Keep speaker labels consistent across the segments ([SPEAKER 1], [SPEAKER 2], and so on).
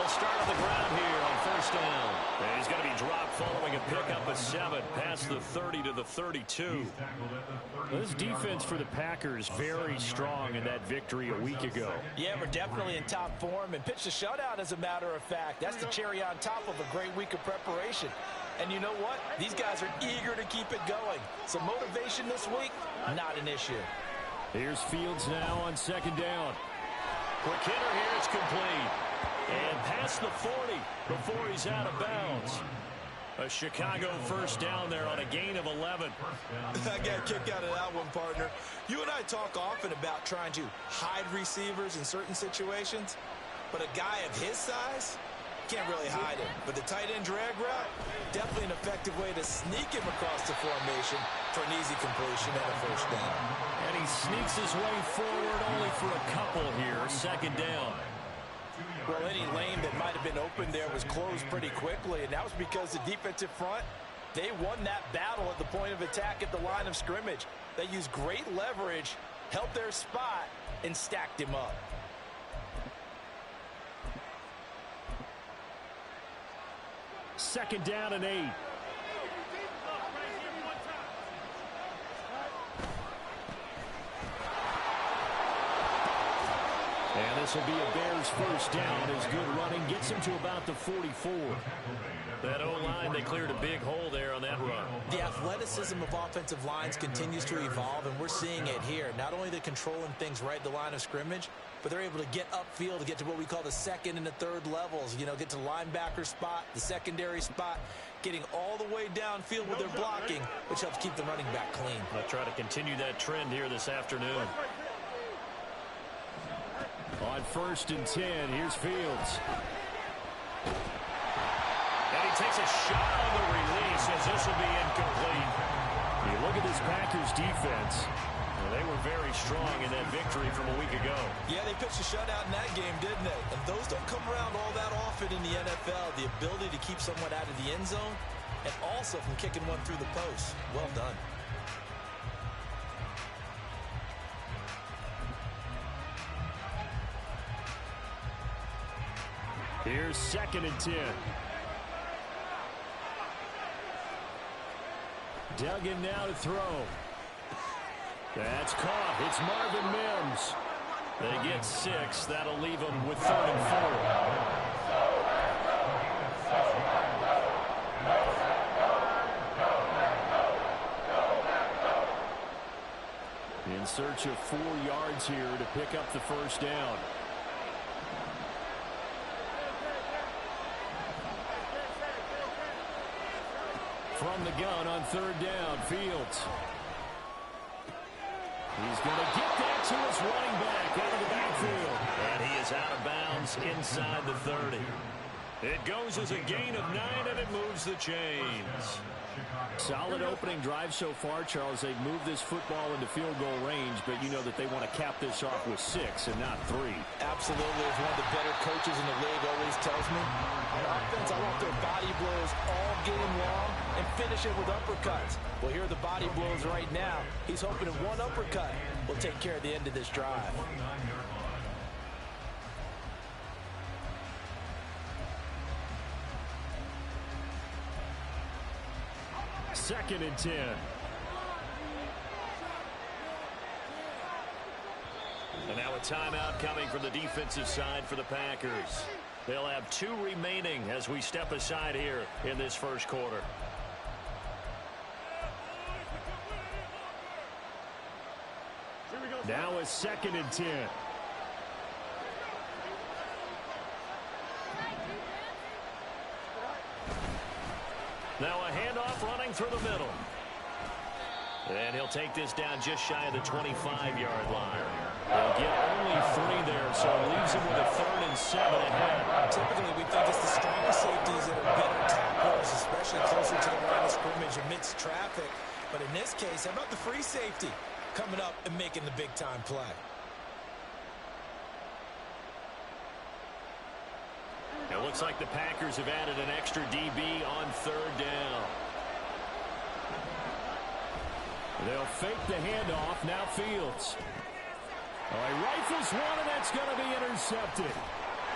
[SPEAKER 1] They'll start on the ground here on first down. And he's going to be dropped following a pickup of 7 past the 30 to the 32.
[SPEAKER 2] Well, this defense for the Packers very strong in that victory a week ago.
[SPEAKER 3] Yeah, we're definitely in top form and pitched a shutout, as a matter of fact. That's the cherry on top of a great week of preparation. And you know what? These guys are eager to keep it going. So motivation this week, not an issue.
[SPEAKER 2] Here's Fields now on second down.
[SPEAKER 1] Quick hitter here, it's complete. And past the 40 before he's out of bounds. A Chicago first down there on a gain of 11.
[SPEAKER 3] I got a kick out of that one, partner. You and I talk often about trying to hide receivers in certain situations, but a guy of his size can't really hide him. But the tight end drag route, definitely an effective way to sneak him across the formation for an easy completion and a first down.
[SPEAKER 1] And he sneaks his way forward only for a couple here. Second down.
[SPEAKER 3] Well, any lane that might have been open there was closed pretty quickly, and that was because the defensive front, they won that battle at the point of attack at the line of scrimmage. They used great leverage, held their spot, and stacked him up.
[SPEAKER 2] Second down and 8. And this will be a Bears first down as good running gets him to about the 44.
[SPEAKER 1] That O-line, they cleared a big hole there on that run.
[SPEAKER 3] The athleticism of offensive lines continues to evolve, and we're seeing it here. Not only they're controlling things right at the line of scrimmage, but they're able to get upfield to get to what we call the second and the third levels. You know, get to the linebacker spot, the secondary spot, getting all the way downfield with their blocking, which helps keep the running back clean.
[SPEAKER 1] They'll try to continue that trend here this afternoon.
[SPEAKER 2] On first and 10, here's Fields.
[SPEAKER 1] And he takes a shot on the release as this will be incomplete.
[SPEAKER 2] You look at this Packers defense.
[SPEAKER 1] Well, they were very strong in that victory from a week ago.
[SPEAKER 3] Yeah, they pitched a shutout in that game, didn't they? And those don't come around all that often in the NFL. The ability to keep someone out of the end zone and also from kicking one through the post. Well done.
[SPEAKER 2] Here's second and 10. Duggan now to throw. That's caught. It's Marvin Mims.
[SPEAKER 1] They get 6. That'll leave them with 3rd and 4.
[SPEAKER 2] In search of 4 yards here to pick up the first down. From the gun on 3rd down, Fields. He's going to get that to his running back out of the backfield.
[SPEAKER 1] And he is out of bounds inside the 30. It goes as a gain of 9, and it moves the chains.
[SPEAKER 2] Solid opening drive so far, Charles. They've moved this football into field goal range, but you know that they want to cap this off with 6 and not 3.
[SPEAKER 3] Absolutely. As one of the better coaches in the league always tells me, on offense, I want their body blows all game long and finish it with uppercuts. Well, here are the body blows right now. He's hoping that one uppercut will take care of the end of this drive.
[SPEAKER 2] Second and 10.
[SPEAKER 1] And now a timeout coming from the defensive side for the Packers. They'll have 2 remaining as we step aside here in this first quarter.
[SPEAKER 2] Now a second and 10.
[SPEAKER 1] Now a handoff running through the middle. And he'll take this down just shy of the 25-yard line. They'll get only 3 there, so it leaves him with a 3rd and 7 ahead.
[SPEAKER 3] Typically, we think it's the strongest safeties that are better tacklers, especially closer to the line of scrimmage amidst traffic. But in this case, how about the free safety coming up and making the big-time play?
[SPEAKER 1] It looks like the Packers have added an extra DB on 3rd down.
[SPEAKER 2] They'll fake the handoff. Now Fields. Oh, he rifles one, and that's going to be intercepted.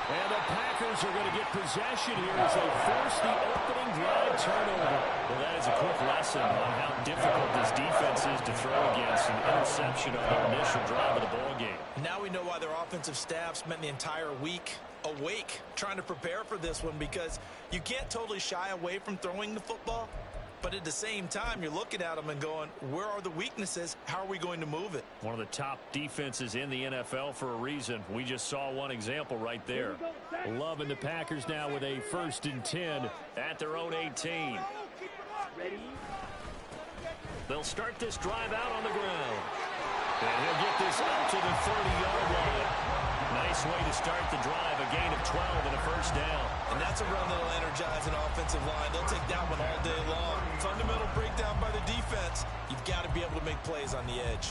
[SPEAKER 2] And the Packers are going to get possession here as they force the opening drive turnover. Well, that is a quick lesson on how difficult this defense is to throw against. An interception on their initial drive of the ballgame.
[SPEAKER 3] Now we know why their offensive staff spent the entire week awake trying to prepare for this one, because you can't totally shy away from throwing the football. But at the same time, you're looking at them and going, where are the weaknesses? How are we going to move it?
[SPEAKER 2] One of the top defenses in the NFL for a reason. We just saw one example right there. Love and the Packers now with a 1st and 10 at their own 18. They'll start this drive out on the ground. And he'll get this up to the 30-yard line. Nice way to start the drive, a gain of 12 and a 1st down.
[SPEAKER 3] And that's a run that'll energize an offensive line. They'll take that one all day long. Fundamental breakdown by the defense. You've got to be able to make plays on the edge.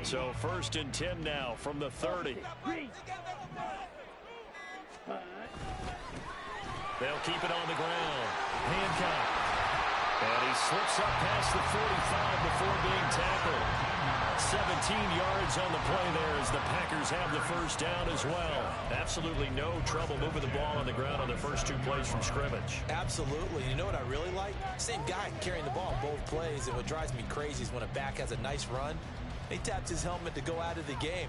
[SPEAKER 2] So 1st and 10 now from the 30. They'll keep it on the ground. Hancock. And he slips up past the 45 before being tackled. 17 yards on the play there as the Packers have the 1st down as well. Absolutely no trouble moving the ball on the ground on their first 2 plays from scrimmage.
[SPEAKER 3] Absolutely. You know what I really like? Same guy carrying the ball both plays. And what drives me crazy is when a back has a nice run, he taps his helmet to go out of the game.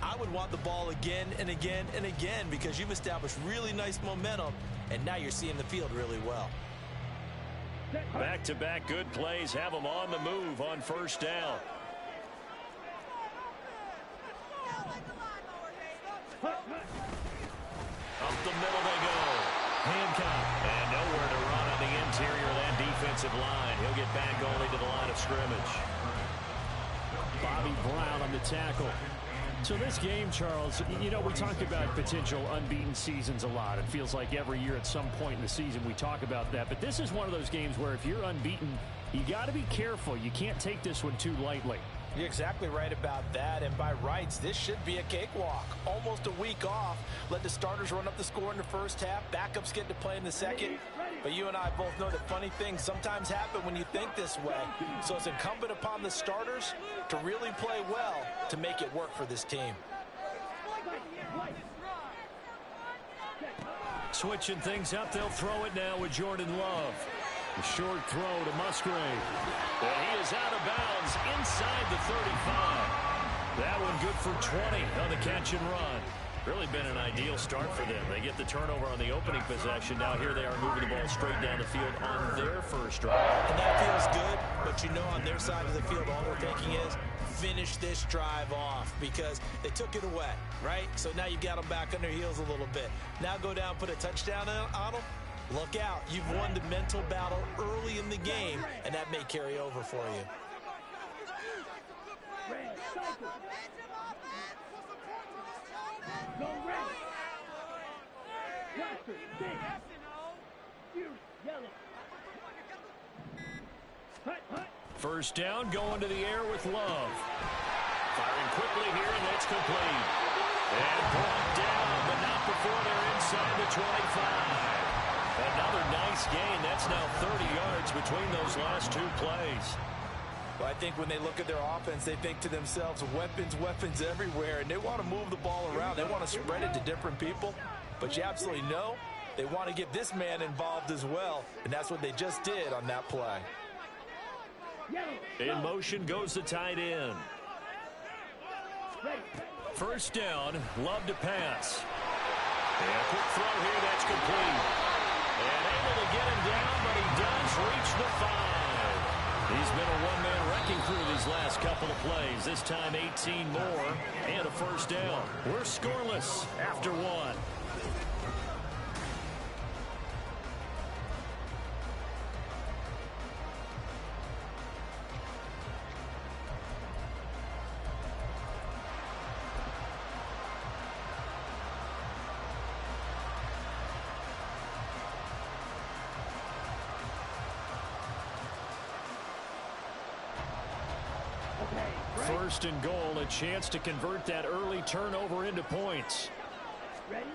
[SPEAKER 3] I would want the ball again and again and again, because you've established really nice momentum, and now you're seeing the field really well.
[SPEAKER 2] Back-to-back good plays have them on the move on 1st down. Up the middle they go. Hancock. And nowhere to run on the interior of that defensive line. He'll get back only to the line of scrimmage. Bobby Brown on the tackle. So this game, Charles, you know, we talk about potential unbeaten seasons a lot. It feels like every year at some point in the season we talk about that. But this is one of those games where if you're unbeaten, you got to be careful. You can't take this one too lightly.
[SPEAKER 3] You're exactly right about that, and by rights, this should be a cakewalk. Almost a week off. Let the starters run up the score in the first half. Backups get to play in the second. But you and I both know that funny things sometimes happen when you think this way. So it's incumbent upon the starters to really play well to make it work for this team.
[SPEAKER 2] Switching things up, they'll throw it now with Jordan Love. A short throw to Musgrave. And he is out of bounds inside the 35. That one good for 20 on the catch and run. Really been an ideal start for them. They get the turnover on the opening possession. Now here they are moving the ball straight down the field on their first drive.
[SPEAKER 3] And that feels good, but you know on their side of the field all they're thinking is finish this drive off, because they took it away, right? So now you got them back on their heels a little bit. Now go down, put a touchdown on them. Look out. You've won the mental battle early in the game, and that may carry over for you.
[SPEAKER 2] First down, going to the air with Love. Firing quickly here, and that's complete. And brought down, but not before they're inside the 25. Another nice gain. That's now 30 yards between those last 2 plays.
[SPEAKER 3] Well, I think when they look at their offense, they think to themselves, weapons everywhere, and they want to move the ball around. They want to spread it to different people, but you absolutely know they want to get this man involved as well, and that's what they just did on that play.
[SPEAKER 2] In motion goes the tight end. First down, Love to pass. And a quick throw here, that's complete. And able to get him down, but he does reach the 5. He's been a one-man wrecking crew these last couple of plays. This time 18 more and a first down. We're scoreless after 1. First and goal, a chance to convert that early turnover into points.
[SPEAKER 4] Ready?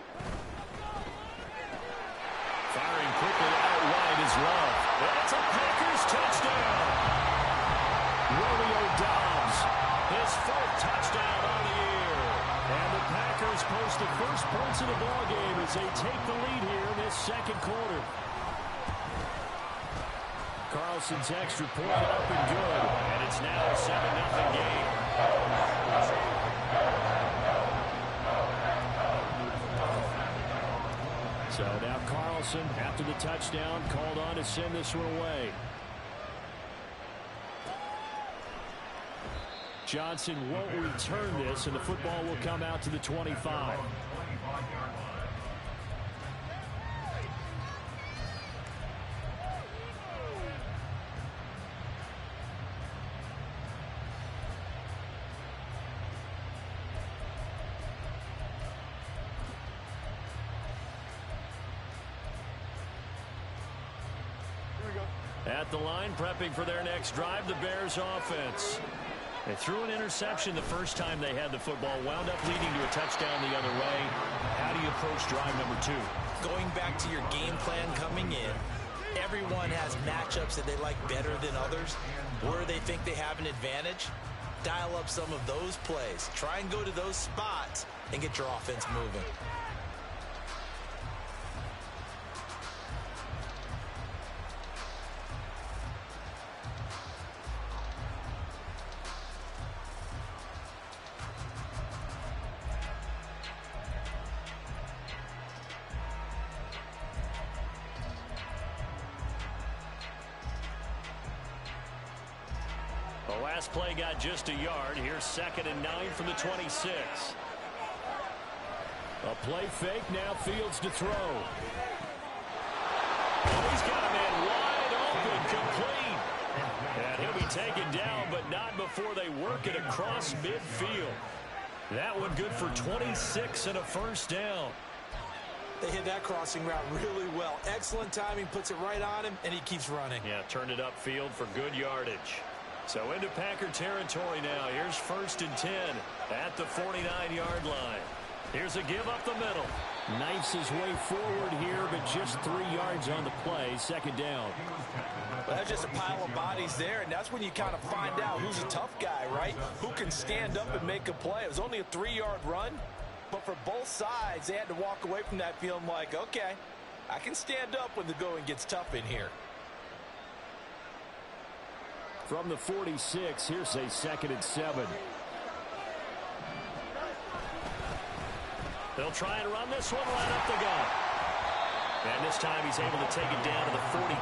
[SPEAKER 2] Firing quickly out wide is Love. That's a Packers touchdown. Romeo Doubs, his fourth touchdown on the year. And the Packers post the first points of the ballgame as they take the lead here in this second quarter. Carlson's extra point up and good, and it's now a 7-0 game. So now Carlson, after the touchdown, called on to send this one away. Johnson won't return this, and the football will come out to the 25. At the line, prepping for their next drive, the Bears offense. They threw an interception the first time they had the football, wound up leading to a touchdown the other way. How do you approach drive number 2?
[SPEAKER 3] Going back to your game plan coming in, everyone has matchups that they like better than others. Where they think they have an advantage, dial up some of those plays. Try and go to those spots and get your offense moving.
[SPEAKER 2] The last play got just a yard. Here's 2nd and 9 from the 26. A play fake, now Fields to throw. Oh, he's got a man wide open, complete. And he'll be taken down, but not before they work it across midfield. That one good for 26 and a first down.
[SPEAKER 3] They hit that crossing route really well. Excellent timing, puts it right on him, and he keeps running.
[SPEAKER 2] Yeah, turned it upfield for good yardage. So into Packer territory now. Here's 1st and 10 at the 49-yard line. Here's a give up the middle. Knifes his way forward here, but just 3 yards on the play. 2nd down.
[SPEAKER 3] Well, that's just a pile of bodies there, and that's when you kind of find out who's a tough guy, right? Who can stand up and make a play. It was only a 3-yard run, but for both sides, they had to walk away from that feeling like, okay, I can stand up when the going gets tough in here.
[SPEAKER 2] From the 46, here's a 2nd and 7. They'll try and run this one right up the gut. And this time he's able to take it down to the 42.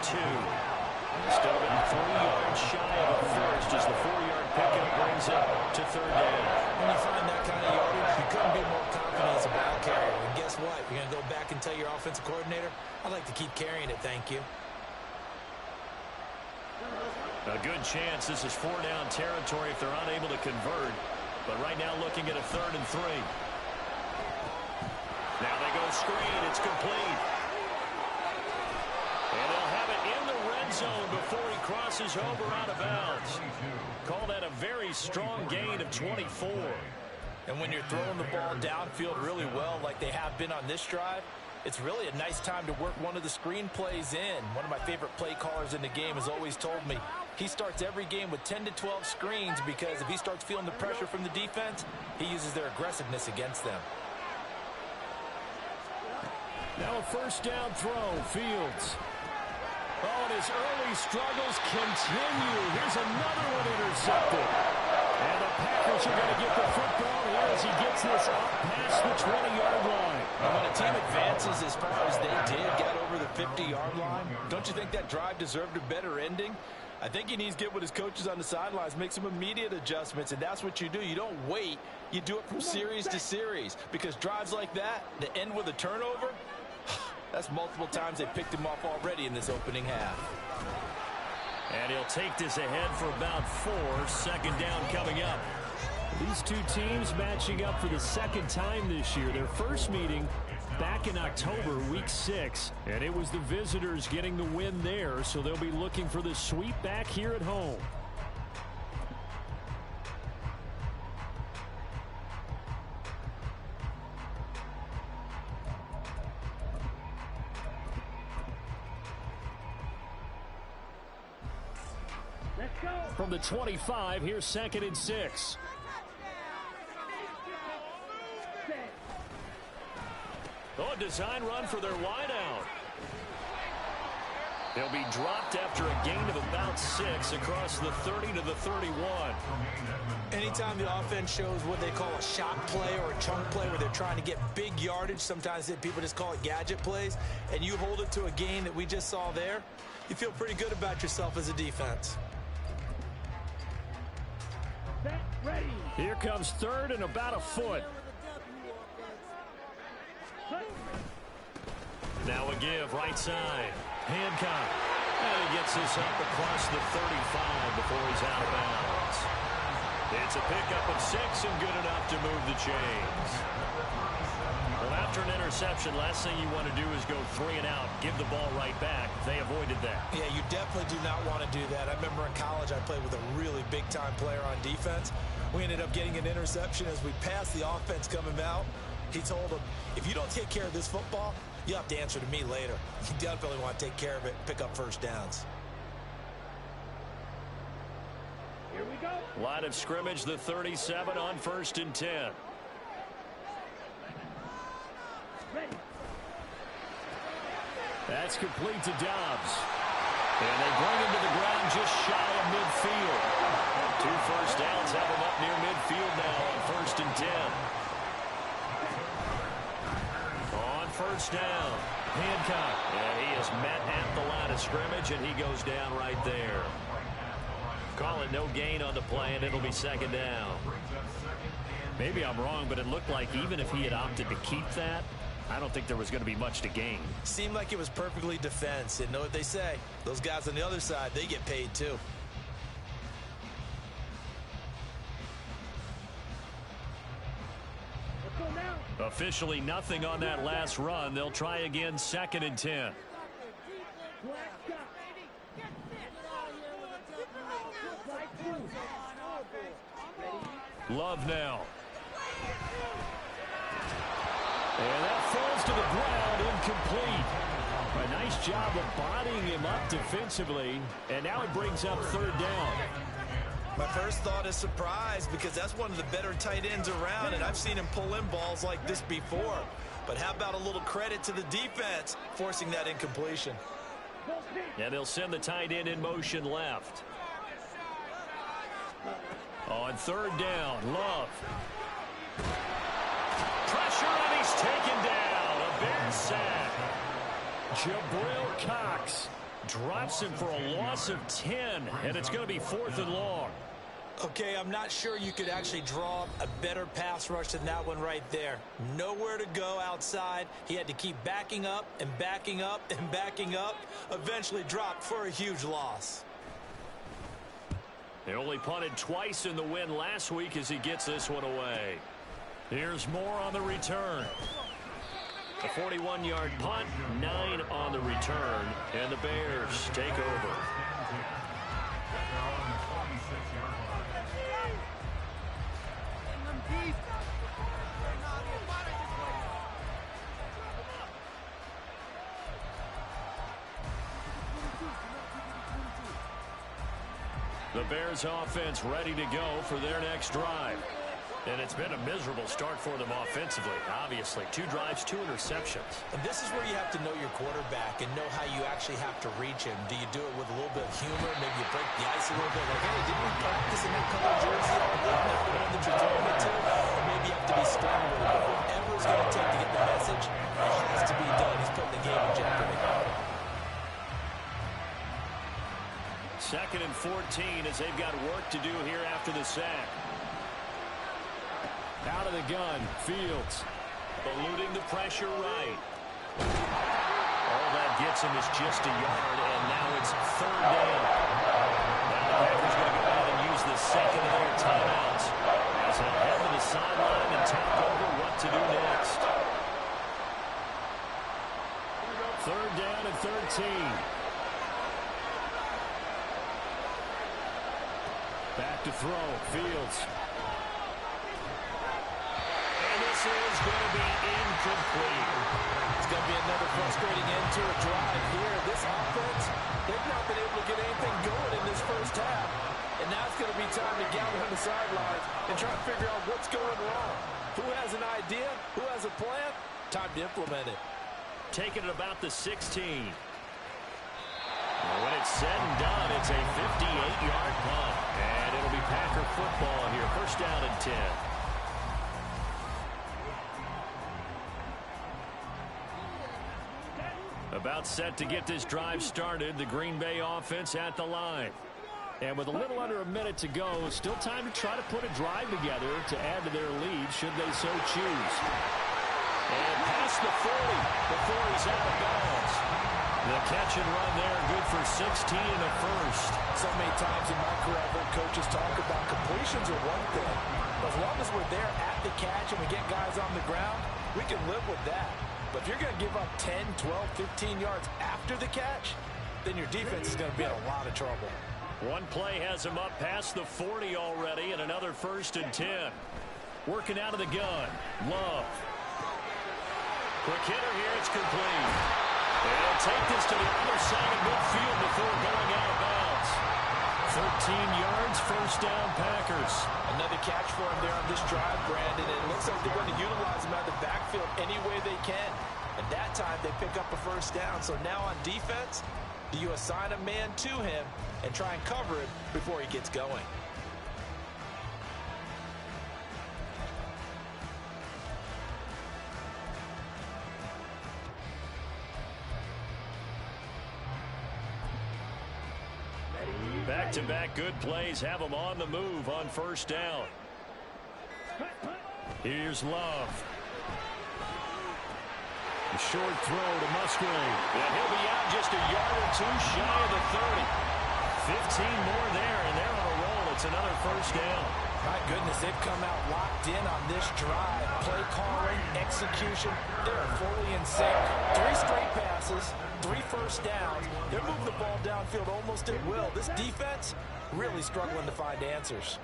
[SPEAKER 2] Still about 3 yards shy of a first as the 4-yard pickup brings it to 3rd down.
[SPEAKER 3] When you find that kind of yardage, you couldn't be more confident as a ball carrier. And guess what? You're going to go back and tell your offensive coordinator, I'd like to keep carrying it, thank you.
[SPEAKER 2] A good chance this is 4-down territory if they're unable to convert. But right now looking at a 3rd and 3. Now they go screen. It's complete. And they'll have it in the red zone before he crosses over out of bounds. Call that a very strong gain of 24.
[SPEAKER 3] And when you're throwing the ball downfield really well like they have been on this drive, it's really a nice time to work one of the screen plays in. One of my favorite play callers in the game has always told me he starts every game with 10 to 12 screens because if he starts feeling the pressure from the defense, he uses their aggressiveness against them.
[SPEAKER 2] Now a 1st down throw, Fields. Oh, and his early struggles continue. Here's another one intercepted. And the Packers are going to get the football here as he gets this up past the 20-yard line.
[SPEAKER 3] And when a team advances as far as they did, got over the 50-yard line, don't you think that drive deserved a better ending? I think he needs to get with his coaches on the sidelines, make some immediate adjustments, and that's what you do. You don't wait. You do it from series to series because drives like that, that end with a turnover, that's multiple times they picked him off already in this opening half.
[SPEAKER 2] And he'll take this ahead for about 4. 2nd down coming up. These two teams matching up for the 2nd time this year. Their first meeting back in October, week 6. And it was the visitors getting the win there, so they'll be looking for the sweep back here at home. From the 25, here's 2nd and 6. Oh, design run for their wideout. They'll be dropped after a gain of about 6 across the 30 to the 31.
[SPEAKER 3] Anytime the offense shows what they call a shot play or a chunk play where they're trying to get big yardage, sometimes people just call it gadget plays, and you hold it to a gain that we just saw there, you feel pretty good about yourself as a defense.
[SPEAKER 2] Here comes 3rd and about a foot. Now a give, right side. Hancock. And he gets this up across the 35 before he's out of bounds. It's a pickup of 6 and good enough to move the chains. Well, after an interception, last thing you want to do is go 3 and out, give the ball right back. They avoided that.
[SPEAKER 3] Yeah, you definitely do not want to do that. I remember in college I played with a really big-time player on defense. We ended up getting an interception as we passed the offense coming out. He told him, if you don't take care of this football, you have to answer to me later. You definitely want to take care of it and pick up first downs.
[SPEAKER 2] Here we go. Line of scrimmage, the 37 on 1st and 10. Ready. That's complete to Dobbs. And they bring him to the ground just shy of midfield. 2 first downs have him up near midfield now on 1st and 10. On 1st down, Hancock. And he is met at the line of scrimmage, and he goes down right there. Call it no gain on the play, and it'll be 2nd down. Maybe I'm wrong, but it looked like even if he had opted to keep that, I don't think there was going to be much to gain.
[SPEAKER 3] Seemed like it was perfectly defense. And know what they say? Those guys on the other side, they get paid too.
[SPEAKER 2] Officially nothing on that last run. They'll try again 2nd and 10. Love now. And that falls to the ground, incomplete. A nice job of bodying him up defensively. And now it brings up 3rd down.
[SPEAKER 3] My first thought is surprise because that's one of the better tight ends around, and I've seen him pull in balls like this before. But how about a little credit to the defense forcing that incompletion?
[SPEAKER 2] And they'll send the tight end in motion left. On 3rd down, Love. Pressure, and he's taken down. A big sack. Jabril Cox drops him for a loss of 10, and it's going to be 4th and long.
[SPEAKER 3] Okay, I'm not sure you could actually draw a better pass rush than that one right there. Nowhere to go outside. He had to keep backing up and backing up and backing up. Eventually dropped for a huge loss.
[SPEAKER 2] They only punted twice in the win last week as he gets this one away. Here's more on the return. A 41-yard punt, 9 on the return, and the Bears take over. The Bears offense ready to go for their next drive. And it's been a miserable start for them offensively, obviously. 2 drives, 2 interceptions.
[SPEAKER 3] And this is where you have to know your quarterback and know how you actually have to reach him. Do you do it with a little bit of humor? Maybe you break the ice a little bit. Like, hey, didn't we practice in that color jersey? Isn't that the one that you're throwing it to? Or maybe you have to be stern with it. Whatever it's going to take to get the message, it has to be done. He's putting the game in jeopardy.
[SPEAKER 2] 2nd and 14 as they've got work to do here after the sack. Out of the gun, Fields. Eluding the pressure right. All that gets him is just a yard, and now it's 3rd down. Now the Packers going to go ahead and use the second of their timeouts as they head to the sideline and talk over what to do next. 3rd down and 13. Back to throw, Fields. And this
[SPEAKER 1] This is going to be incomplete.
[SPEAKER 3] It's going to be another frustrating end to a drive here. This offense, they've not been able to get anything going in this first half. And now it's going to be time to gather on the sidelines and try to figure out what's going wrong. Who has an idea? Who has a plan? Time to implement it.
[SPEAKER 1] Taking it about the 16. When it's said and done, it's a 58-yard punt. And it'll be Packer football here. First down and 10. About set to get this drive started. The Green Bay offense at the line. And with a little under a minute to go, still time to try to put a drive together to add to their lead should they so choose. And past the 40 before he's out of bounds. The catch and run there, good for 16 and a first.
[SPEAKER 3] So many times in my career, I've heard coaches talk about completions are one thing. But as long as we're there at the catch and we get guys on the ground, we can live with that. But if you're going to give up 10, 12, 15 yards after the catch, then your defense is going to be in a lot of trouble.
[SPEAKER 1] One play has him up past the 40 already, and another first and 10. Working out of the gun. Love. Quick hitter here, it's complete. They'll take this to the other side of midfield before going out of bounds. 13 yards, first down, Packers.
[SPEAKER 3] Another catch for him there on this drive, Brandon. It looks like they're going to utilize him out of the backfield any way they can. And that time, they pick up a first down. So now on defense, do you assign a man to him and try and cover it before he gets going?
[SPEAKER 1] Back-to-back good plays have them on the move on first down. Here's Love. A short throw to Musgrave. And he'll be out just a yard or two shy of the 30. 15 more there, and they're on a roll. It's another first down.
[SPEAKER 3] My goodness, they've come out locked in on this drive. Play calling, execution, they're fully in sync. 3 straight passes, 3 first downs. They're moving the ball downfield almost at will. This defense really struggling to find answers.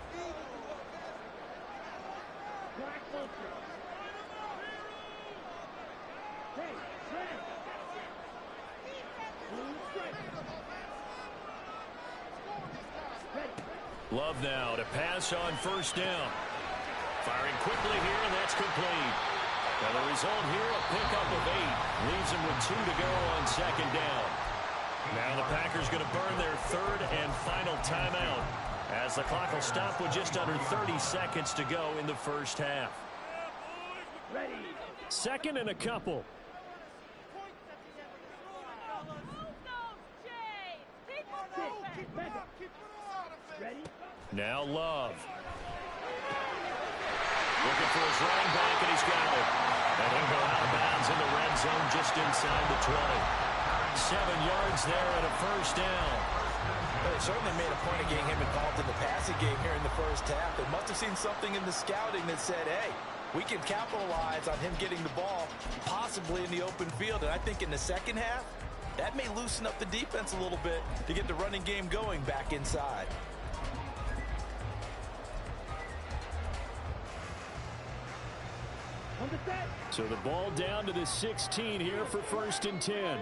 [SPEAKER 1] Love now to pass on first down. Firing quickly here, and that's complete. And the result here, a pickup of 8. Leaves him with 2 to go on second down. Now the Packers going to burn their third and final timeout, as the clock will stop with just under 30 seconds to go in the first half.
[SPEAKER 2] Ready. Second and a couple. Ready.
[SPEAKER 1] Now Love. Looking for his running back, and he's got it. And he'll go out of bounds in the red zone just inside the 20. 7 yards there and a first down.
[SPEAKER 3] They certainly made a point of getting him involved in the passing game here in the first half. They must have seen something in the scouting that said, hey, we can capitalize on him getting the ball, possibly in the open field. And I think in the second half, that may loosen up the defense a little bit to get the running game going back inside.
[SPEAKER 2] So the ball down to the 16 here for first and 10.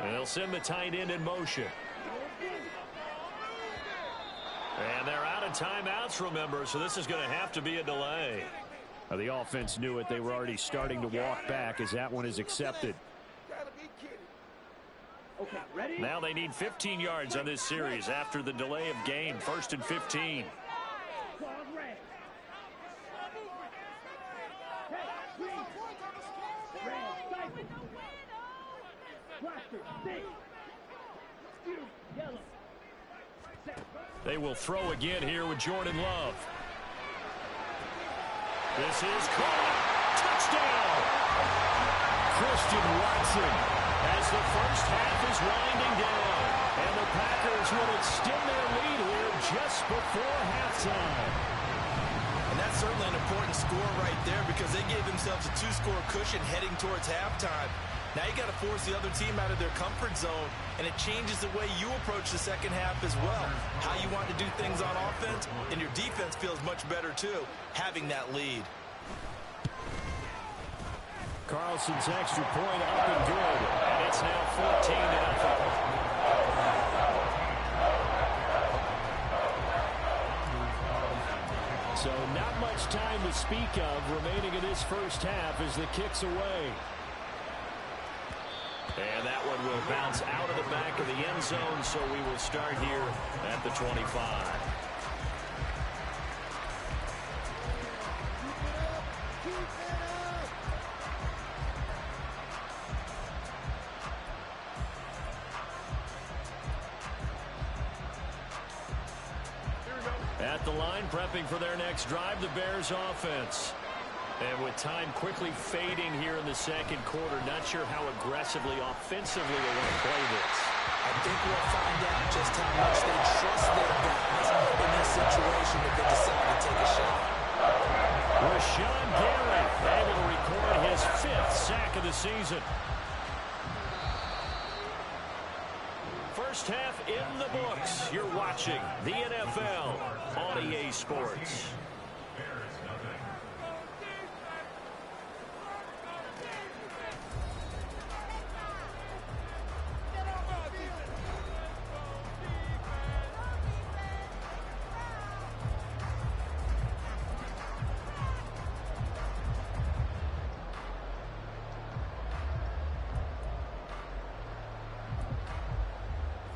[SPEAKER 1] And they'll send the tight end in motion. And they're out of timeouts, remember, so this is going to have to be a delay.
[SPEAKER 2] Now, the offense knew it. They were already starting to walk back as that one is accepted.
[SPEAKER 4] Okay, ready?
[SPEAKER 1] Now they need 15 yards on this series after the delay of game. First and 15. They will throw again here with Jordan Love. This is caught. Touchdown!
[SPEAKER 2] Christian Watson.
[SPEAKER 1] As the first half is winding down. And the Packers will extend their lead here just before halftime.
[SPEAKER 3] And that's certainly an important score right there because they gave themselves a 2-score cushion heading towards halftime. Now you got to force the other team out of their comfort zone, and it changes the way you approach the second half as well. How you want to do things on offense, and your defense feels much better too, having that lead.
[SPEAKER 2] Carlson's extra point up and good, and it's now 14-0. So not much time to speak of remaining in this first half as the kick's away.
[SPEAKER 1] And that one will bounce out of the back of the end zone, so we will start here at the 25. At the line, prepping for their next drive, the Bears offense. And with time quickly fading here in the second quarter, not sure how aggressively, offensively they want to play this.
[SPEAKER 3] I think we'll find out just how much they trust their guys in this situation if they decide to take a shot.
[SPEAKER 1] Rashawn Gary able to record his 5th sack of the season. First half in the books. You're watching the NFL on EA Sports.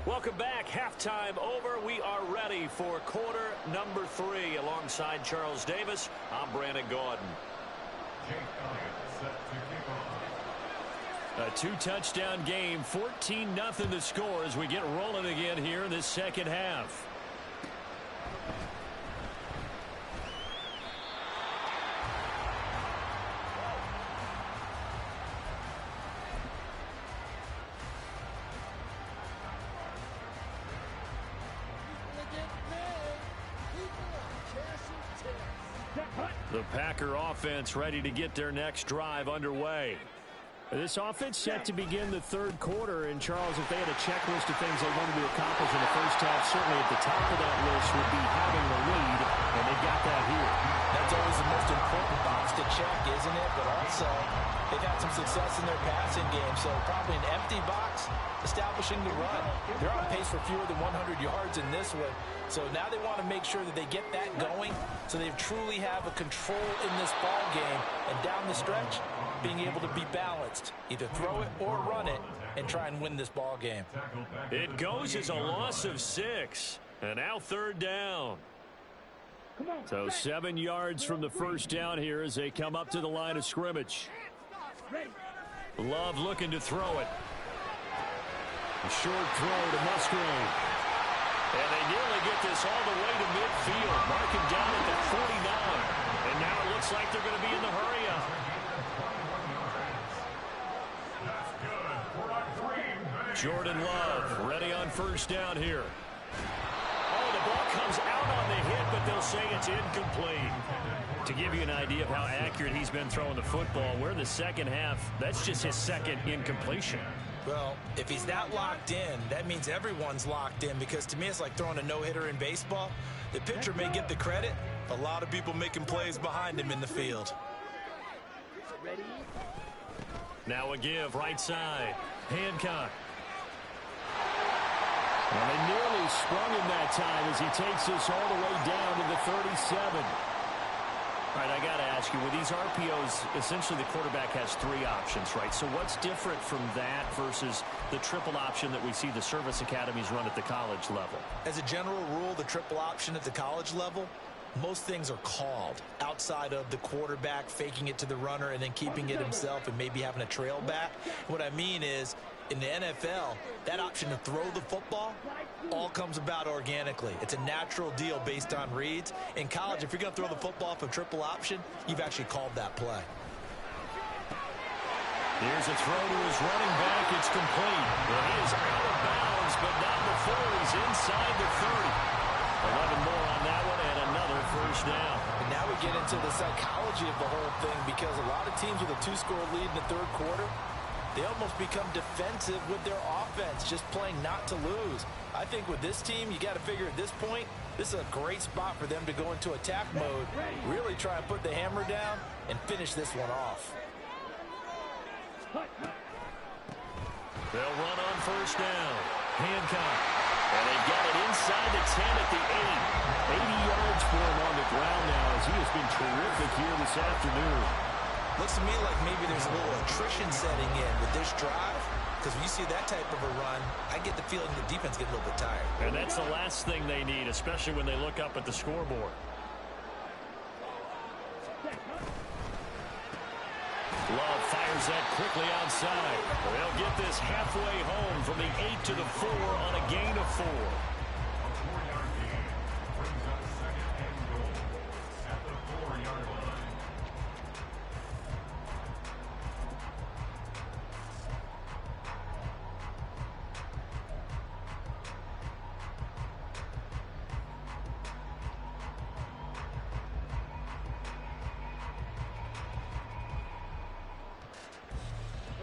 [SPEAKER 1] Welcome back. Halftime over. We are ready for quarter number 3. Alongside Charles Davis, I'm Brandon Gaudin.
[SPEAKER 2] A 2-touchdown game, 14-0 the score as we get rolling again here in this second half. The Packer offense ready to get their next drive underway. This offense set to begin the third quarter. And, Charles, if they had a checklist of things they wanted to accomplish in the first half, certainly at the top of that list would be having the lead, and they got that here.
[SPEAKER 3] That's always the most important box to check, isn't it? But also, they got some success in their passing game, so probably an empty box establishing the run. They're on pace for fewer than 100 yards in this one, so now they want to make sure that they get that going so they truly have a control in this ball game, and down the stretch, being able to be balanced, either throw it or run it, and try and win this ball game.
[SPEAKER 2] It goes as a loss of 6, and now third down. So 7 yards from the first down here as they come up to the line of scrimmage. Love looking to throw it. A short throw to Musgrave.
[SPEAKER 1] And they nearly get this all the way to midfield. Mark him down at the 49. And now it looks like they're going to be in the hurry-up.
[SPEAKER 2] Jordan Love ready on first down here.
[SPEAKER 1] Oh, the ball comes out on the hit, but they'll say it's incomplete.
[SPEAKER 2] To give you an idea of how accurate he's been throwing the football, we're in the second half. That's just his second incompletion.
[SPEAKER 3] Well, if he's that locked in, that means everyone's locked in, because to me it's like throwing a no-hitter in baseball. The pitcher may get the credit, a lot of people making plays behind him in the field.
[SPEAKER 2] Now a give right side. Hancock. Well, they nearly sprung him that time as he takes this all the way down to the 37.
[SPEAKER 1] All right, I got to ask you, with these RPOs, essentially the quarterback has 3 options, right? So what's different from that versus the triple option that we see the service academies run at the college level?
[SPEAKER 3] As a general rule, the triple option at the college level, most things are called outside of the quarterback faking it to the runner and then keeping it himself and maybe having a trail back. What I mean is, in the NFL, that option to throw the football all comes about organically. It's a natural deal based on reads. In college, if you're going to throw the football for triple option, you've actually called that play.
[SPEAKER 2] Here's a throw to his running back. It's complete.
[SPEAKER 1] Well, he is out of bounds, but not before he's inside the 30. 11 more on that one, and another first down.
[SPEAKER 3] And now we get into the psychology of the whole thing, because a lot of teams with a 2-score lead in the third quarter, They almost become defensive with their offense, just playing not to lose. I think with this team, you got to figure at this point, this is a great spot for them to go into attack mode, really try and put the hammer down and finish this one off.
[SPEAKER 2] They'll run on first down. Hancock. And they've got it inside the 10 at the 8. 80 yards for him on the ground now as he has been terrific here this afternoon.
[SPEAKER 3] Looks to me like maybe there's a little attrition setting in with this drive, because when you see that type of a run, I get the feeling the defense gets a little bit tired.
[SPEAKER 1] And that's the last thing they need, especially when they look up at the scoreboard. Love fires that quickly outside. They'll get this halfway home from the 8 to the 4 on a gain of 4.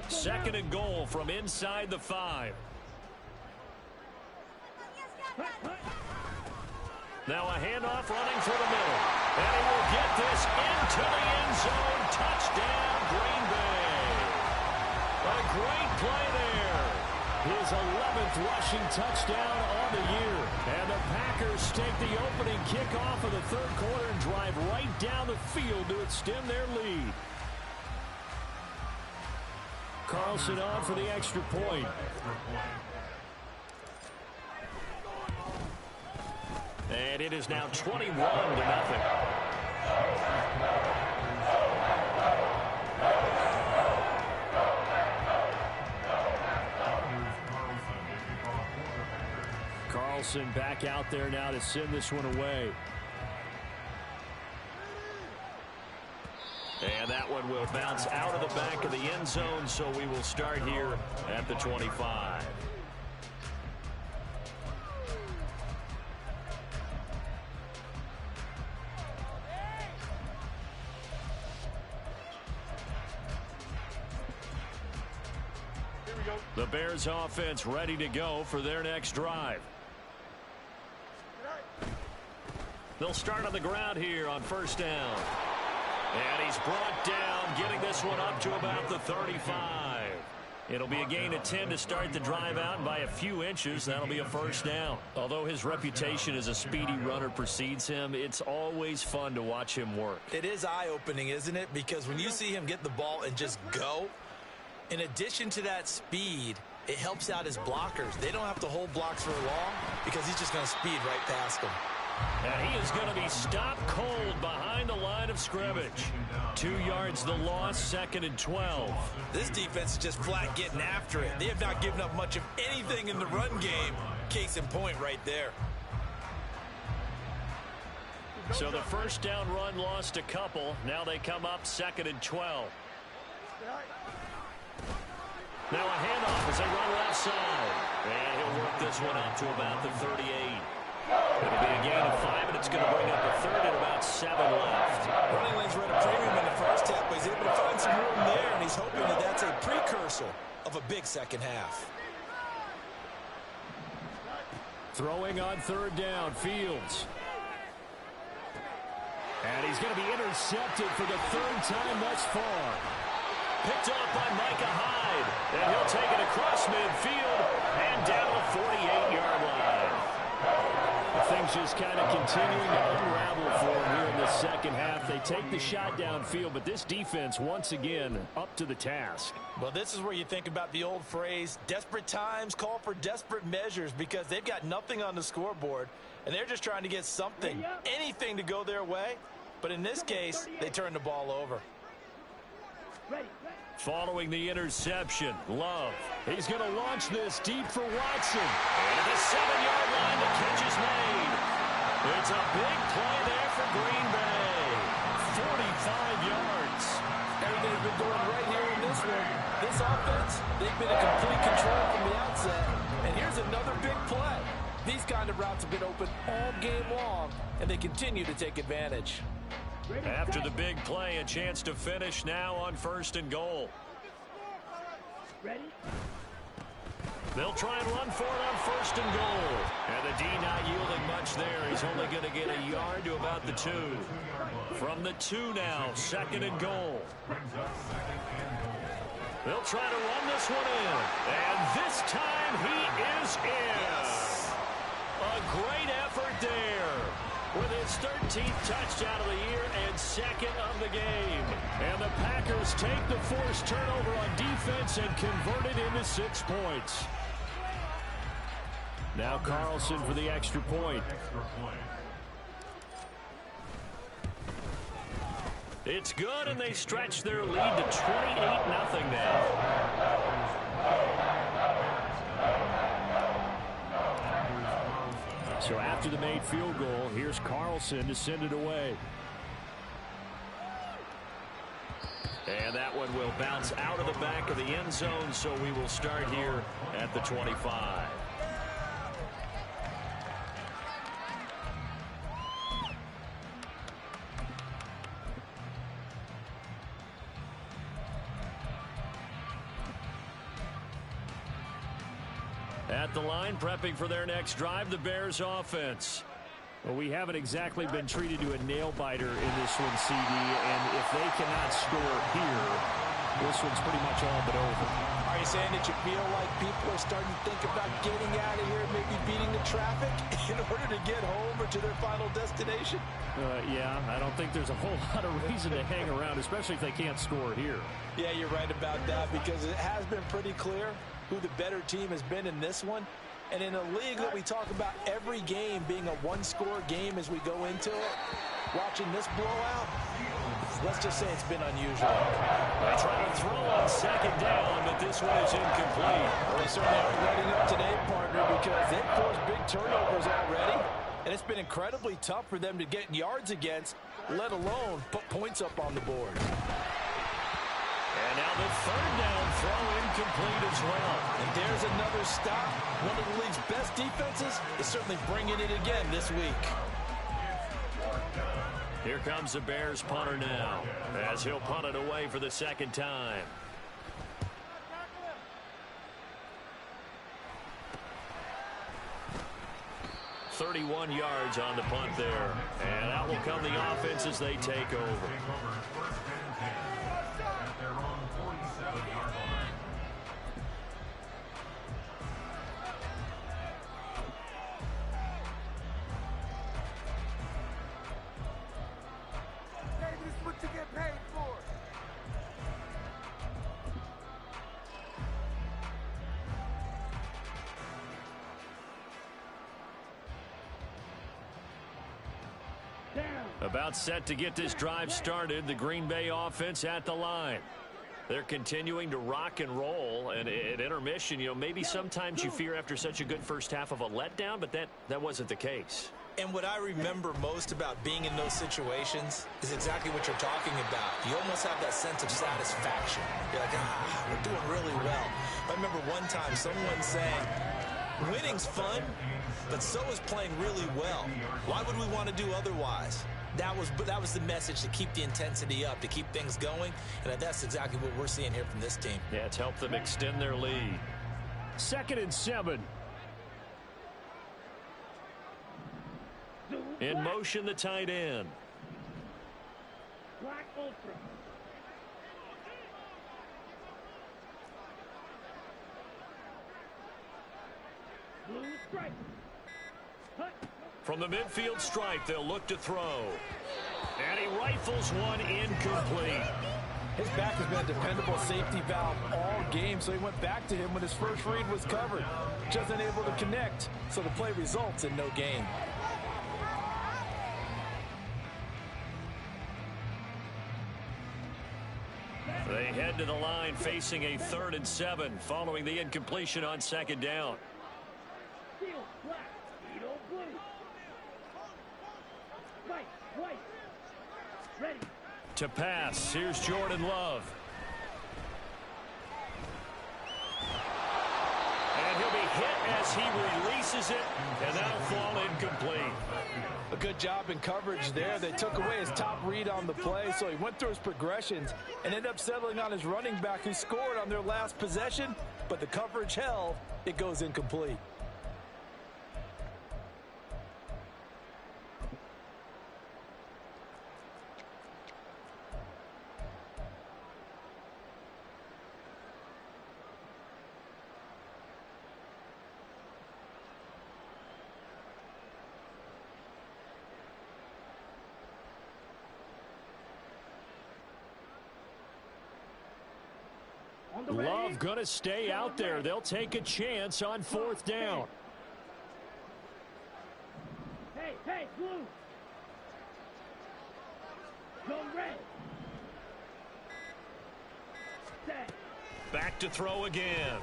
[SPEAKER 1] Second and goal from inside the 5. Now a handoff running through the middle. And he will get this into the end zone. Touchdown, Green Bay. A great play there. His 11th rushing touchdown on the year. And the Packers take the opening kickoff of the third quarter and drive right down the field to extend their lead. Carlson on for the extra point. And it is now 21-0. Carlson back out there now to send this one away. And that one will bounce out of the back of the end zone, so we will start here at the 25. The Bears offense ready to go for their next drive. They'll start on the ground here on first down. And he's brought down, getting this one up to about the 35. It'll be a gain of 10 to start the drive out, and by a few inches, that'll be a first down. Although his reputation as a speedy runner precedes him, it's always fun to watch him work.
[SPEAKER 3] It is eye-opening, isn't it? Because when you see him get the ball and just go, in addition to that speed, it helps out his blockers. They don't have to hold blocks for long because he's just going to speed right past them.
[SPEAKER 1] And he is going to be stopped cold behind the line of scrimmage. 2 yards the loss, second and 12.
[SPEAKER 3] This defense is just flat getting after it. They have not given up much of anything in the run game. Case in point right there.
[SPEAKER 1] So the first down run lost a couple. Now they come up second and 12. Now a handoff as they run left side. And he'll work this one up to about the 38. It'll be a gain of 5, and it's going to bring up a third and about 7 left.
[SPEAKER 3] Running lanes were at a premium in the first half, but he's able to find some room there, and he's hoping that that's a precursor of a big second half.
[SPEAKER 2] Throwing on third down, Fields. And he's going to be intercepted for the third time thus far.
[SPEAKER 1] Picked up by Micah Hyde, and he'll take it across midfield and down the 48-yard line.
[SPEAKER 2] Things just kind of continuing to unravel for him here in the second half. They take the shot downfield, but this defense, once again, up to the task.
[SPEAKER 3] Well, this is where you think about the old phrase, desperate times call for desperate measures, because they've got nothing on the scoreboard, and they're just trying to get something, anything to go their way. But in this case, they turn the ball over.
[SPEAKER 2] Following the interception, Love. He's going to launch this deep for Watson.
[SPEAKER 1] And at the 7-yard line, the catch is made. It's a big play there for Green Bay. 45 yards.
[SPEAKER 3] Everything's been going right here in this one. This offense, they've been in complete control from the outset. And here's another big play. These kind of routes have been open all game long, and they continue to take advantage.
[SPEAKER 1] After the big play, a chance to finish now on first and goal. They'll try and run for it on 1st and goal. And the D not yielding much there. He's only going to get a yard to about the 2. From the 2 now, 2nd and goal. They'll try to run this one in. And this time he is in. A great effort there. With his 13th touchdown of the year and 2nd of the game. And the Packers take the forced turnover on defense and convert it into 6 points. Now Carlson for the extra point. It's good, and they stretch their lead to 28-0 now. So after the made field goal, here's Carlson to send it away. And that one will bounce out of the back of the end zone, so we will start here at the 25. At the line, prepping for their next drive, the Bears offense. Well, we haven't exactly been treated to a nail-biter in this one, CD, and if they cannot score here, this one's pretty much all but over.
[SPEAKER 3] Are you saying that you feel like people are starting to think about getting out of here, maybe beating the traffic in order to get home or to their final destination?
[SPEAKER 1] Yeah, I don't think there's a whole lot of reason to hang around, especially if they can't score here.
[SPEAKER 3] Yeah, you're right about that, because it has been pretty clear who the better team has been in this one. And in a league that we talk about every game being a one-score game as we go into it, watching this blowout, let's just say it's been unusual.
[SPEAKER 1] They try to throw on 2nd down, but this one is incomplete.
[SPEAKER 3] Well, they certainly aren't letting up today, partner, because they've forced big turnovers already, and it's been incredibly tough for them to get yards against, let alone put points up on the board.
[SPEAKER 1] And now the 3rd down throw incomplete as well.
[SPEAKER 3] And there's another stop. One of the league's best defenses is certainly bringing it again this week.
[SPEAKER 1] Here comes the Bears punter now, as he'll punt it away for the 2nd time. "31 yards on the punt there. And out will come the offense as they take over. About set to get this drive started, the Green Bay offense at the line. They're continuing to rock and roll, and at intermission, maybe sometimes you fear after such a good first half of a letdown, but that wasn't the case.
[SPEAKER 3] And what I remember most about being in those situations is exactly what you're talking about. You almost have that sense of satisfaction. You're like, we're doing really well. I remember one time someone saying, winning's fun, but so is playing really well. Why would we want to do otherwise? That was the message, to keep the intensity up, to keep things going, and that's exactly what we're seeing here from this team.
[SPEAKER 1] Yeah, it's helped them extend their lead. 2nd and 7. In motion, the tight end.
[SPEAKER 4] Black Ultra. Blue stripe.
[SPEAKER 1] From the midfield stripe, they'll look to throw. And he rifles one incomplete.
[SPEAKER 3] His back has been a dependable safety valve all game, so he went back to him when his first read was covered. Just unable to connect, so the play results in no gain.
[SPEAKER 1] They head to the line facing a 3rd and 7 following the incompletion on 2nd down.
[SPEAKER 4] Steel black, Edo blue. White. Ready.
[SPEAKER 1] To pass, here's Jordan Love. And he'll be
[SPEAKER 2] hit as he releases it, and that'll fall incomplete.
[SPEAKER 3] A good job in coverage there. They took away his top read on the play, so he went through his progressions and ended up settling on his running back who scored on their last possession, but the coverage held. It goes incomplete.
[SPEAKER 2] Love going to stay out there. They'll take a chance on 4th down.
[SPEAKER 4] Hey, blue. Zone red. Set.
[SPEAKER 2] Back to throw again.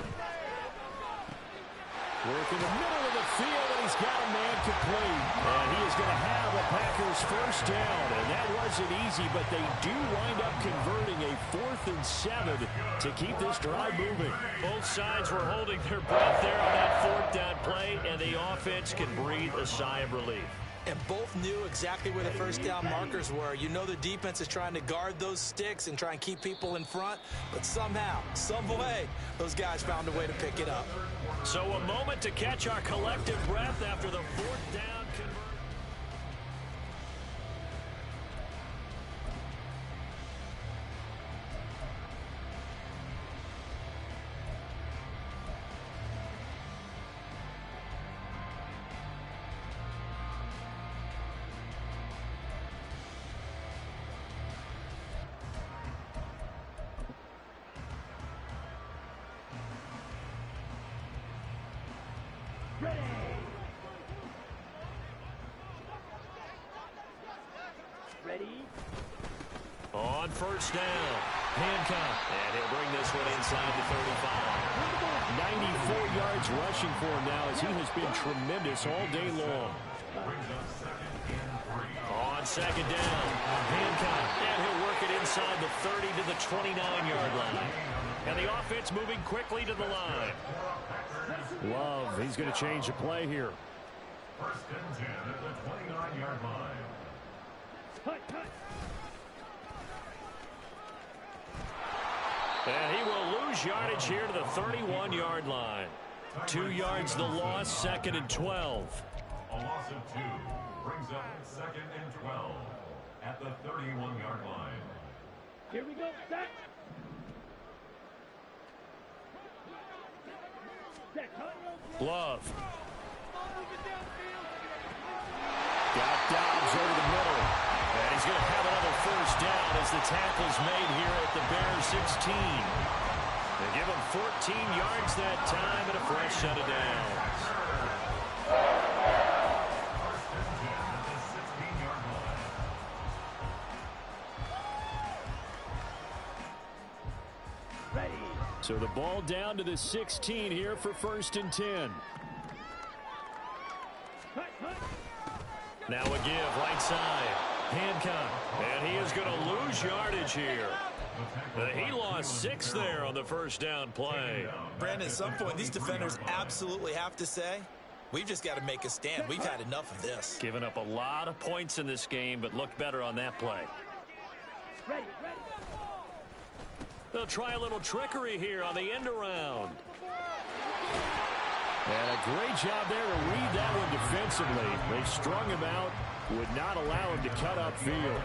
[SPEAKER 2] Work in the middle of the field, and he's got a man complete. And he is going to have a Packers 1st down. And that wasn't easy, but they do wind up converting a 4th and 7 to keep this drive moving. Both sides were holding their breath there on that 4th down play, and the offense can breathe a sigh of relief.
[SPEAKER 3] And both knew exactly where the 1st down markers were. You know the defense is trying to guard those sticks and try and keep people in front, but somehow, some way, those guys found a way to pick it up.
[SPEAKER 2] So a moment to catch our collective breath after the 4th down conversion.
[SPEAKER 4] Ready?
[SPEAKER 2] On 1st down, Hancock. And he'll bring this one inside the 35. 94 yards rushing for him now as he has been tremendous all day long. On 2nd down, Hancock. And he'll work it inside the 30 to the 29-yard line. And the offense moving quickly to the line. Love, he's going to change the play here.
[SPEAKER 5] 1st and 10 at the 29-yard line.
[SPEAKER 4] Cut.
[SPEAKER 2] And he will lose yardage here to the 31-yard line. 2 yards the loss, 2nd and 12.
[SPEAKER 5] A loss of 2 brings up 2nd and 12 at the 31-yard line.
[SPEAKER 4] Here we go. Set.
[SPEAKER 2] Love. Got Dobbs over the middle. And he's going to have another 1st down as the tackle's made here at the Bears 16. They give him 14 yards that time and a fresh set of downs.
[SPEAKER 5] 1st and 10 at the 16-yard line.
[SPEAKER 4] Ready.
[SPEAKER 2] So the ball down to the 16 here for 1st and 10.
[SPEAKER 4] Cut.
[SPEAKER 2] Now a give, right side. Hancock. And he is going to lose yardage here. He lost 6 there on the 1st down play.
[SPEAKER 3] Brandon, at some point, these defenders absolutely have to say, we've just got to make a stand. We've had enough of this.
[SPEAKER 2] Giving up a lot of points in this game, but looked better on that play.
[SPEAKER 4] Ready.
[SPEAKER 2] They'll try a little trickery here on the end around. And a great job there to read that one defensively. They strung him out, would not allow him to cut upfield.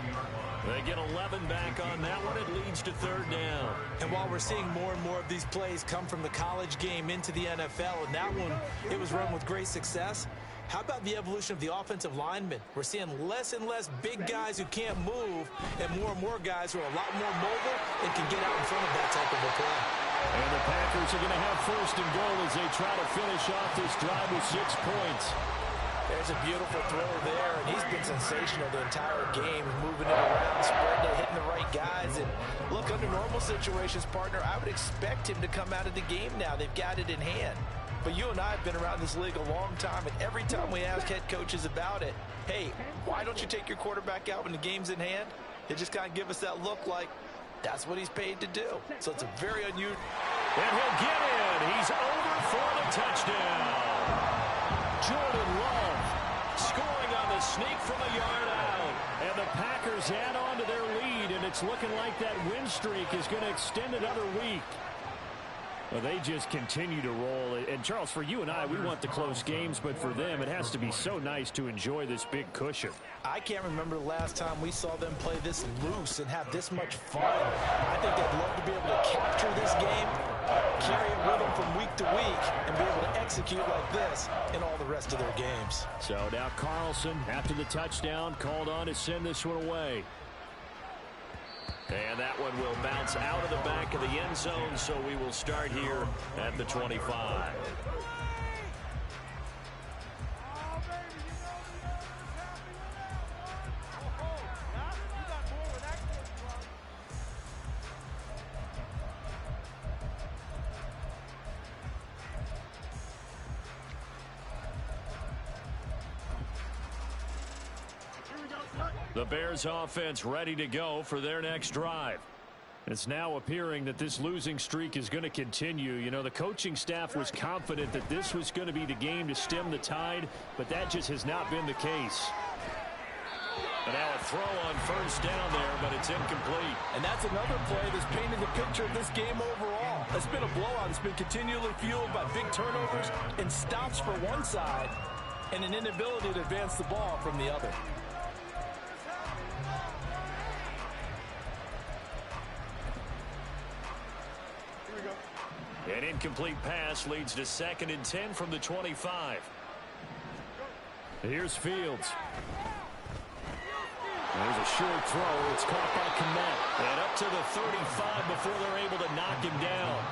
[SPEAKER 2] They get 11 back on that one. It leads to 3rd down.
[SPEAKER 3] And while we're seeing more and more of these plays come from the college game into the NFL, and that one, it was run with great success, how about the evolution of the offensive linemen? We're seeing less and less big guys who can't move and more guys who are a lot more mobile and can get out in front of that type of a play.
[SPEAKER 2] And the Packers are going to have 1st and goal as they try to finish off this drive with 6 points.
[SPEAKER 3] There's a beautiful throw there, and he's been sensational the entire game, moving it around, spreading it, hitting the right guys. And look, under normal situations, partner, I would expect him to come out of the game now. They've got it in hand. But you and I have been around this league a long time, and every time we ask head coaches about it, hey, why don't you take your quarterback out when the game's in hand? They just kind of give us that look like that's what he's paid to do. So it's a very unusual.
[SPEAKER 2] And he'll get in. He's over for the touchdown. Jordan Love scoring on the sneak from a yard out. And the Packers add on to their lead, and it's looking like that win streak is going to extend another week. Well, they just continue to roll. And, Charles, for you and I, we want the close games, but for them, it has to be so nice to enjoy this big cushion.
[SPEAKER 3] I can't remember the last time we saw them play this loose and have this much fun. I think they'd love to be able to capture this game, carry it with them from week to week, and be able to execute like this in all the rest of their games.
[SPEAKER 2] So now Carlson, after the touchdown, called on to send this one away.
[SPEAKER 1] And that one will bounce out of the back of the end zone, so we will start here at the 25. The Bears offense ready to go for their next drive. It's now appearing that this losing streak is going to continue. You know, the coaching staff was confident that this was going to be the game to stem the tide, but that just has not been the case. And now a throw on first down there, but it's incomplete.
[SPEAKER 6] And that's another play that's painted the picture of this game overall. It's been a blowout. It's been continually fueled by big turnovers and stops for one side and an inability to advance the ball from the other.
[SPEAKER 1] An incomplete pass leads to 2nd and 10 from the 25.
[SPEAKER 2] Here's Fields. There's a short throw. It's caught by Kmet.
[SPEAKER 1] And up to the 35 before they're able to knock him down.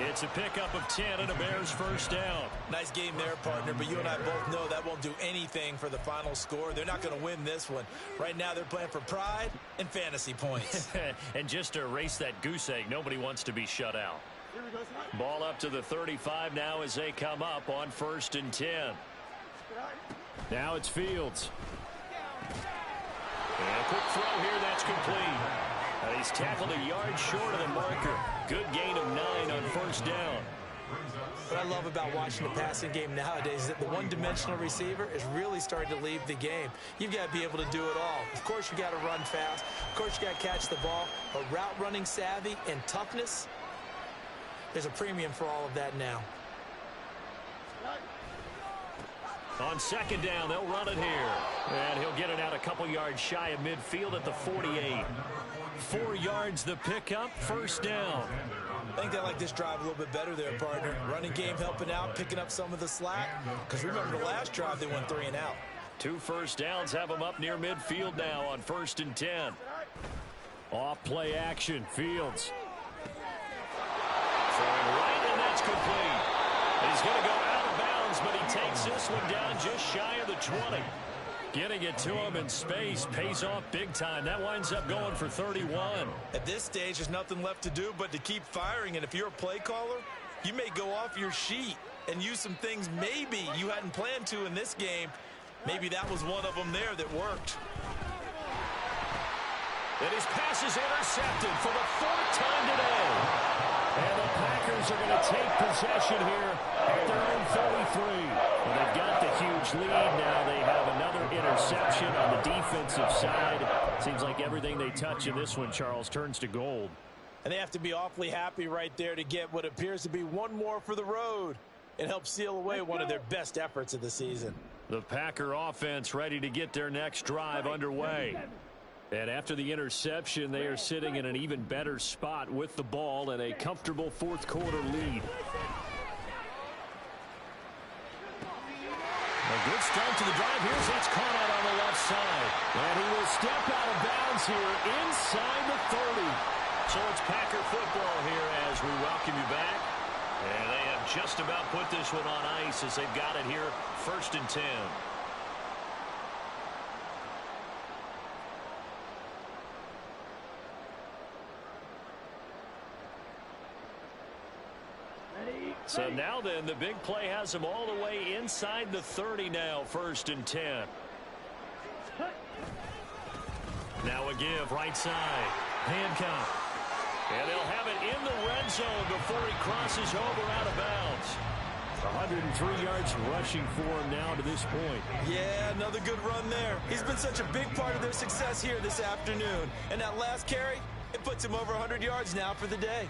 [SPEAKER 1] It's a pickup of 10 and a Bears first down.
[SPEAKER 3] Nice game there, partner, but you and I both know that won't do anything for the final score. They're not going to win this one. Right now they're playing for pride and fantasy points.
[SPEAKER 1] And just to erase that goose egg, nobody wants to be shut out. Ball up to the 35 now as they come up on 1st and 10.
[SPEAKER 2] Now it's Fields.
[SPEAKER 1] And a quick throw here, that's complete. And he's tackled a yard short of the marker. Good gain of 9 on first down.
[SPEAKER 3] What I love about watching the passing game nowadays is that the one-dimensional receiver is really starting to leave the game. You've got to be able to do it all. Of course, you got to run fast. Of course, you got to catch the ball. But route running savvy and toughness, there's a premium for all of that now.
[SPEAKER 1] On 2nd down, they'll run it here. And he'll get it out a couple yards shy of midfield at the 48. 4 yards the pickup, first down.
[SPEAKER 3] I think they like this drive a little bit better there, partner. Running game helping out, picking up some of the slack. Because remember the last drive, they went 3 and out.
[SPEAKER 1] 2 first downs have them up near midfield now on 1st and 10.
[SPEAKER 2] Off play action, Fields.
[SPEAKER 1] Throwing right, and that's complete. He's going to go out of bounds, but he takes this one down just shy of the 20. Getting it to him in space pays off big time. That winds up going for 31.
[SPEAKER 3] At this stage, there's nothing left to do but to keep firing. And if you're a play caller, you may go off your sheet and use some things maybe you hadn't planned to in this game. Maybe that was one of them there that worked.
[SPEAKER 1] And his pass is intercepted for the 4th time today.
[SPEAKER 2] And the Packers are going to take possession here at their own 33. Well, they've got the huge lead now. They have another interception on the defensive side. Seems like everything they touch in this one, Charles, turns to gold.
[SPEAKER 3] And they have to be awfully happy right there to get what appears to be one more for the road and help seal away one of their best efforts of the season.
[SPEAKER 1] The Packer offense ready to get their next drive underway.
[SPEAKER 2] And after the interception, they are sitting in an even better spot with the ball and a comfortable 4th quarter lead.
[SPEAKER 1] A good start to the drive. Here's that's caught out on the left side.
[SPEAKER 2] And he will step out of bounds here inside the 30.
[SPEAKER 1] So it's Packer football here as we welcome you back. And they have just about put this one on ice as they've got it here 1st and 10. So now then, the big play has them all the way inside the 30 now, 1st and 10. Now a give, right side. Hancock. And they'll have it in the red zone before he crosses over out of bounds.
[SPEAKER 2] 103 yards rushing for him now to this point.
[SPEAKER 3] Yeah, another good run there. He's been such a big part of their success here this afternoon. And that last carry, it puts him over 100 yards now for the day.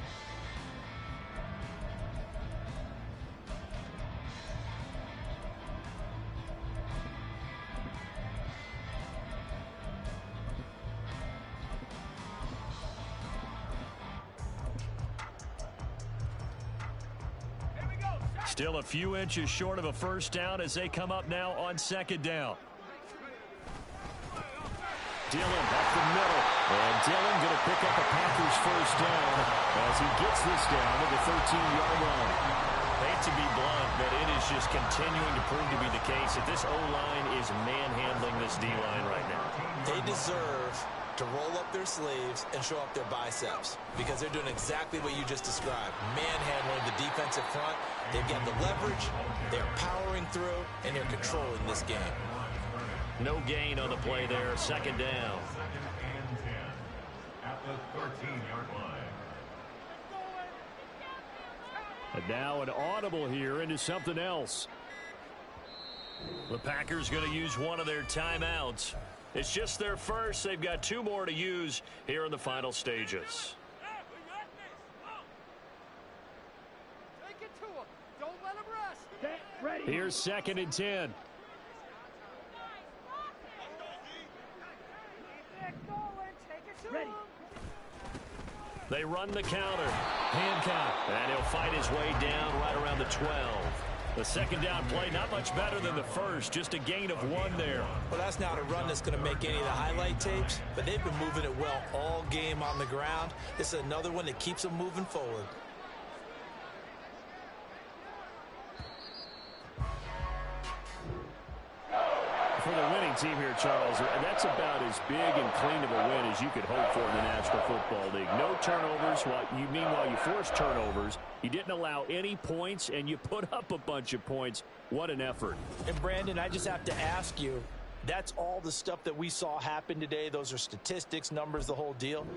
[SPEAKER 2] Still a few inches short of a first down as they come up now on second down. Dillon up the middle. And Dillon going to pick up a Packers first down as he gets this down to the 13-yard line.
[SPEAKER 1] Hate to be blunt, but it is just continuing to prove to be the case that this O-line is manhandling this D-line right now.
[SPEAKER 3] They deserve to roll up their sleeves and show up their biceps because they're doing exactly what you just described, manhandling the defensive front. They've got the leverage, they're powering through, and they're controlling this game.
[SPEAKER 1] No gain on the play there, second down.
[SPEAKER 5] Second and 10 at the 13-yard line.
[SPEAKER 2] And now an audible here into something else.
[SPEAKER 1] The Packers going to use one of their timeouts. It's just their first. They've got two more to use here in the final stages.
[SPEAKER 7] Take it to him. Don't let him rest.
[SPEAKER 4] Set. Ready.
[SPEAKER 2] Here's second and 10.
[SPEAKER 4] Ready.
[SPEAKER 1] They run the counter. Hancock. And he'll fight his way down right around the 12.
[SPEAKER 2] The second down play not much better than the first. Just a gain of 1 there.
[SPEAKER 3] Well, that's not a run that's going to make any of the highlight tapes, but they've been moving it well all game on the ground. This is another one that keeps them moving forward.
[SPEAKER 2] For the winning team here, Charles, that's about as big and clean of a win as you could hope for in the National Football League. No turnovers. Meanwhile, you forced turnovers. You didn't allow any points, and you put up a bunch of points. What an effort.
[SPEAKER 6] And, Brandon, I just have to ask you, that's all the stuff that we saw happen today. Those are statistics, numbers, the whole deal.